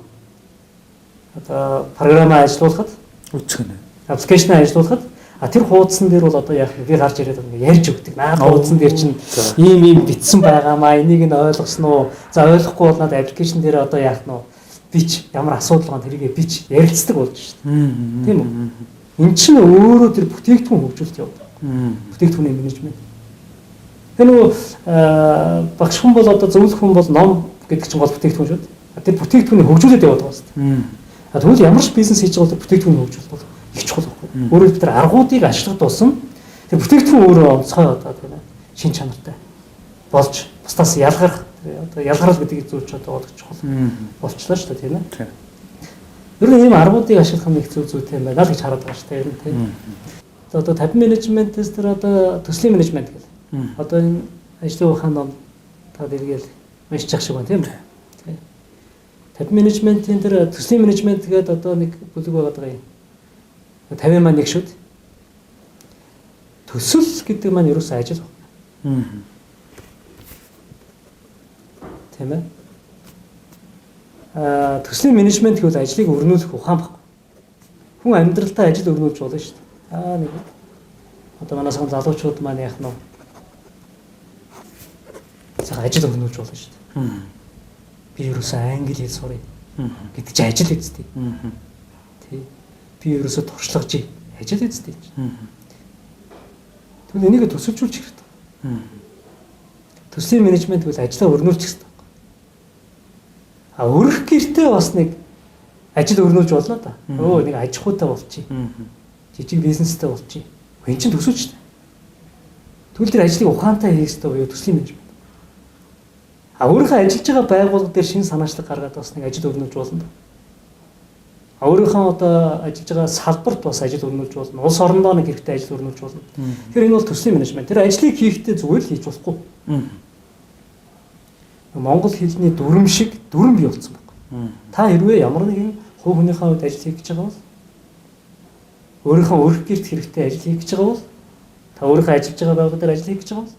Одоо програмаа ажилуулахад үцгэн. Аппликейшн ажилуулахад тэр хуудсан дээр бол одоо яах вэ? Би гарч ирээд ингээд ярьж өгдөг. Наад хуудсан дээр чинь ийм битсэн байгаамаа энийг нь ойлгосон уу? За ойлгохгүй бол надад аппликейшн дээр одоо яах нь вэ? Бич ямар асуудал гоо тэрийг бич ярилцдаг болж шүү дээ. Тийм үү? Эн чинь өөрөө тэр бүтээгдэхүүн хөгжүүлэлт явуулдаг. Бүтээгдэхүүний менежмент. Тэр нөгөө багш хүн бол одоо зөвлөх хүн бол ном гэдэг чинь бол бүтээгдэхүүн шүү дээ. Тэр бүтээгдэхүүнийг хөгжүүлээд явуулдаг байна. Тэгвэл ямар ч бизнес хийж байгаа бол бүтээгдэхүүнийг хөгжүүлэх бол их чухал байхгүй. Өөрөөр хэлбэл тэр аргуудыг ашиглах тусам тэр бүтээгдэхүүн өөрөө онцгой одоо тийм ээ шин чанартай болж бусдаас ялгарх одоо ялгарл гэдэг зүйл ч одоо олж чухал болчлаа шүү дээ тийм ээ. Ер нь ийм аргуудыг ашиглах нь их зүйтэй юм байна л гэж хараад байгаа шүү дээ ер нь тийм. Одоо 50 менежментээс тэр одоо төслийн менежмент гэл. Одоо энэ ажлын ухаан ном та дэргээл уншиж ах шиг байна тийм үү? 50 менежментийн тэр төслийн менежмент гэдэг одоо нэг бүлэг байгаа юм. 50 маань нэг шүд. Төсөл гэдэг маань ерөөсөө ажил байна. Тийм ээ. Төслийн менежмент гэвэл ажлыг өрнүүлэх ухаан баггүй. Хүн амьдралдаа ажил өрнүүлж болно шүү дээ. Нэг одоо манай сан залуучууд маань яах нь вэ? За ажил өрнүүлж болно шүү дээ. Би ерөөсөө англи хэл сурах гэдэг чинь ажил үсттэй. Тий. Би ерөөсөө туршлагаж ажил үсттэй. Тэгвэл энийг төсөвжүүлж хэрэгтэй. Төслийн менежмент бол ажлаа өрнүүлчих хэрэгтэй. Өрөх гэртээ бас нэг ажил өрнүүлж болно да. Нэг аж ахуйтай болчих. Жижиг бизнестэй болчих. Эн чинь төсөв шүү дээ. Тэгвэл тэр ажлыг ухаантай хийх хэрэгтэй буюу төслийн менежмент. Өөрийнхөө ажиллаж байгаа байгууллага дээр шинэ санаачлаг гаргаад бас нэг ажил өрнүүлж болно. Өөрийнхөө одоо ажиллаж байгаа салбарт бас ажил өрнүүлж болно. Улс орондоо нэг хэрэгтэй ажил өрнүүлж болно. Тэгэхээр энэ бол төслийн менежмент. Тэр ажлыг хийхдээ зүгээр л хийж болохгүй. Монгол хэлний дүрм шиг дүрм бий болсон байна. Та хэрвээ ямар нэгэн хувь хүнийхээ хувьд ажил хийж байгаа бол өөрийнхөө өрх гэрт хэрэгтэй ажил хийж байгаа бол та өөрийнхөө ажиллаж байгаа байгууллага дээр ажил хийж байгаа бол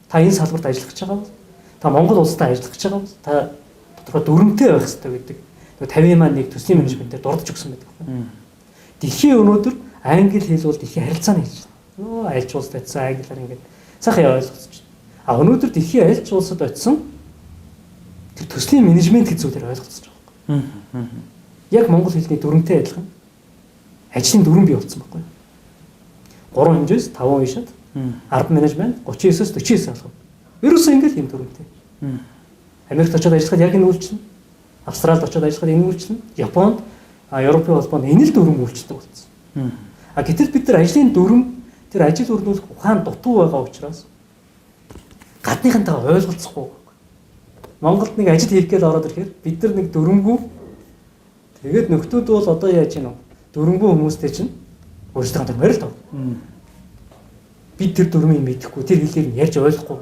та энэ салбарт ажиллах гэж байгаа бол та Монгол улсад ажиллах гэж байгаа бол та тодорхой дүрмтэй байх хэрэгтэй гэдэг. 50 маань нэг төслийн менежментээр дурдж өгсөн байдаг байна. Дэлхийн өнөөдөр англи хэл бол дэлхийн харилцааны хэл шүү. Альч улсад очисон англиар ингээд сайхан ойлгоцсон. Өнөөдөр дэлхийн альч улсад очисон тэр төслийн менежмент гэж зүйлээр ойлгоцсон байгаа. Яг монгол хэлний дүрмтэй адилхан ажлын дүрм бий болсон байхгүй. 3 хэмжээс 5 уншаад 10 менежмент 39-с 49 алхав. Ерөөсөө ингээд юм дүрмтэй. Америкт очиод ажиллахад яг энэ үйлчлэн, Австралид очиод ажиллахад энэ үйлчлэн, Японд, Европын холбоонд энэ л дүрм үйлчлдэг болсон. Гэтэл бид нар ажлын дүрм тэр ажил өрнүүлэх ухаан дутуу байгаа учраас гадныхантайгаа ойлголцохгүй. Монголд нэг ажил хийх гээд ороод ирэхээр бид нар нэг дөрөнгөө тэгээд нөхдүүд бол одоо яаж ийм вэ? Дөрөнгөө хүмүүстэй чинь өөрсдөө хамт барил тав. Бид тэр дөрмийг мэдэхгүй, тэр хэлээр нь ярьж ойлгохгүй.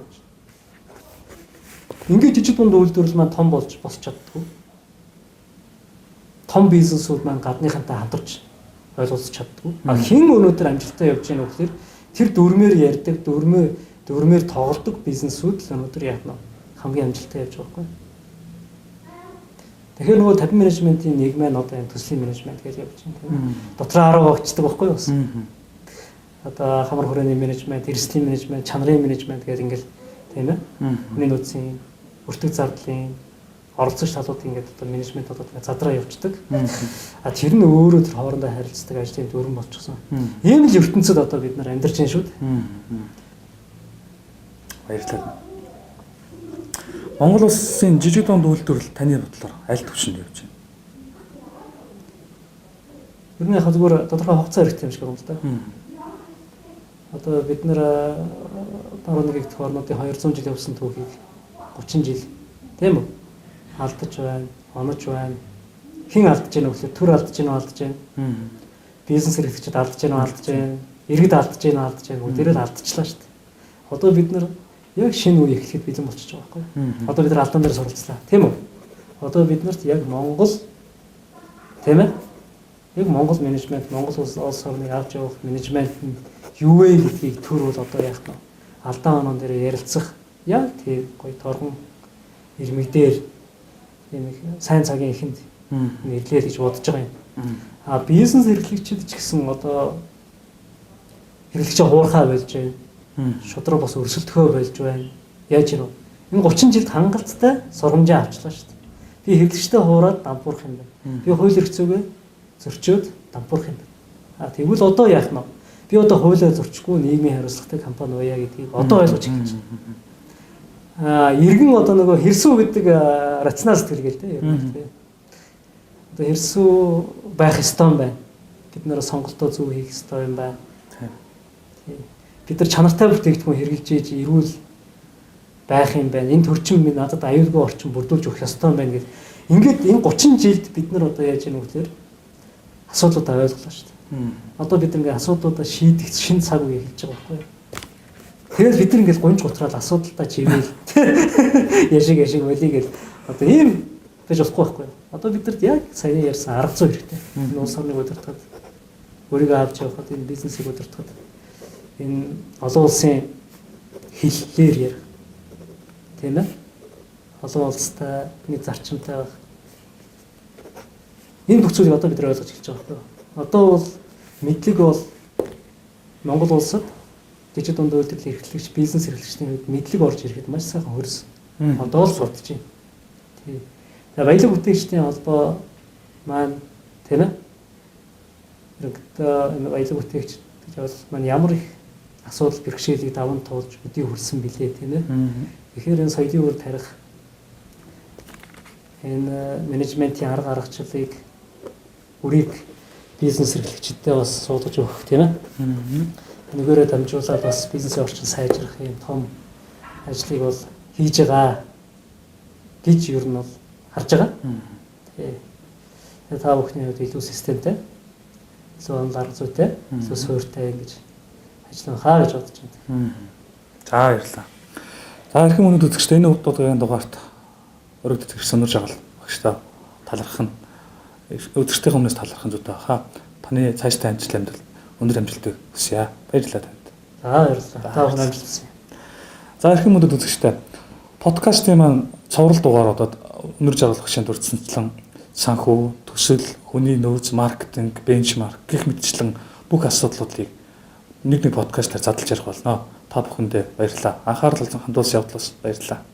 Ингээд жижиг дунд үйлдвэрлэл маань том болж босч чаддгүй. Том бизнесүүд маань гадныхантай хамтарч ойлгуулж чаддгүй. А хэн өнөөдөр амжилттай явж байгаа нь гэхээр тэр дөрмээр ярьдаг, дөрмээр тоглодог бизнесүүд л өнөөдөр яг нь хамгийн амжилттай явж байгаа байхгүй. Тэгэхээр нөгөө 50 менежментийн нэг маань одоо энэ төслийн менежмент гэж явж байна. Дотроо 10 багчдаг байхгүй юу? Одоо хамар хүрээний менежмент, эрсдлийн менежмент, чанарын менежмент гэдэг ингээл тийм ээ. Хүний нөөцийн өртөг зардлын оролцогч талуудын ингээд одоо менежмент одоо задраа явуулдаг. А тэр нь өөрөө тэр хоорондоо харилцдаг ажлын дүрэн болчихсон. Ийм л ертөнцид одоо бид нар амьдарч байна шүү дээ. Баярлалаа. Монгол улсын жижиг дунд үйлдвэрлэл таны бодлоор аль түвшинд явж байна? Ер нь яг зүгээр тодорхой хугацаа хэрэгтэй юм шиг байна л да. Одоо бид нэр дараа нэг их орнуудын 200 жил явсан түүхийг 30 жил тийм үү? Алдаж байна, онож байна. Хэн алдаж байна вэ гэхээр төр алдаж байна, алдаж байна. Бизнес хэрэглэгчид алдаж байна, алдаж байна. Иргэд алдаж байна, алдаж байна. Бүгдээрээ алдчихлаа шүү дээ. Одоо бид нар яг шинэ үе эхлэхэд бэлэн болчихж байгаа байхгүй. Одоо бид нар алдаан дээр суралцлаа, тийм үү? Одоо бид нарт яг Монгол тийм ээ? Яг Монгол менежмент, Монгол улс орныг авч явах менежмент нь юу вэ гэдгийг төр бол одоо яг нь алдаан онон дээр ярилцах яг тийм гоё торгон ирмэгдээр тийм их сайн цагийн ихэнд нэрлээл гэж бодож байгаа юм. А бизнес эрхлэгчид ч гэсэн одоо хэрэглэгчээ хуурхаа болж байна. Шудраг бас өрсөлдөхөө болж байна. Яаж юм бэ? Энэ 30 жилд хангалттай сургамжаа авчлаа шүү дээ. Би хэрэглэгчтэй хуураад дампуурах юм байна. Би хууль эрх зүйгээ зөрчөөд дампуурах юм байна. А тэгвэл одоо яах нь вэ? Би одоо хуулиа зөрчихгүй нийгмийн хариуцлагатай компани уяа гэдгийг одоо ойлгож эхэлж байна. Иргэн одоо нөгөө хэрсүү гэдэг рационал сэтгэл гээл дээ. Одоо хэрсүү байх ёстой юм байна. Бид нэр сонголтоо зөв хийх ёстой юм байна. Бид нар чанартай бүтээгдэхүүн хэрэгжилж ийж эрүүл байх юм байна. Энэ төрчин минь надад аюулгүй орчин бүрдүүлж өгөх ёстой юм байна гэд. Ингээд энэ 30 жилд бид нар одоо яаж ийм вэ гэхээр асуудлуудаа ойлголоо шүү дээ. Одоо бид ингээд асуудлуудаа шийдэх шин цаг үе эхэлж байгаа байхгүй юу? Тэгэл бид нар ингээд гонж гутраад асуудалтай чивэл яшиг болий гэл одоо ийм гэж болохгүй байхгүй юу? Одоо бид нарт яг сая ярьсан арга зүй хэрэгтэй. Энэ улс орныг удирдахад өөрийгөө авч явахад энэ бизнесийг удирдахад энэ олон улсын хэллэлээр ярих тийм ээ? Олон улстай нэг зарчимтай байх. Энэ бүх зүйлийг одоо бид нар ойлгож эхэлж байгаа байхгүй юу? Одоо бол мэдлэг бол Монгол улсад жижиг дунд үйлдвэрлэл эрхлэгч, бизнес эрхлэгчдийн хувьд мэдлэг орж ирэхэд маш сайхан хөрсөн. Одоо л сурдж байна. Тий. За баялаг бүтээгчдийн холбоо маань тийм ээ? Энэ баялаг бүтээгч гэж бол маань ямар их асуудал бэрхшээлийг даван туулж өдий хүрсэн билээ тийм ээ? Тэгэхээр энэ соёлын үр тарих энэ менежментийн арга аргачлалыг үрийг бизнес эрхлэгчдэд бас суулгаж өгөх тийм ээ. Нэгээрээ дамжуулаад бас бизнесийн орчин сайжрах юм том ажлыг бол хийж байгаа гэж юу нь бол харж байгаа. Тий. Та бүхний хувьд илүү системтэй, илүү арга зүйтэй, илүү суурьтай ингэж ажиллахаа гэж бодож байна. За баярлалаа. За эрхэм өнөд үзэгчдээ энэ удаагийн дугаарт өргөдөж ирсэн сонирж байгаа багштай талархах нь үзэгчдийн өмнөөс талархах нь зүйтэй баха. Таны цаашдаа амжилт амьдрал өндөр амжилтыг хүсье. Баярлалаа танд. За баярлалаа. Та бүхэн амжилт хүсье. За эрхэм өнөд үзэгчдээ подкастын маань цоврал дугаар одод өнөр жаргал багшийн дурдсанчлан санхүү, төсөл, хүний нөөц, маркетинг, бенчмарк гэх мэтчлэн бүх асуудлуудыг нэг подкастаар задлж ярих болно. Та бүхэндээ баярлалаа. Анхаарал хандуулсан явдлаас баярлалаа.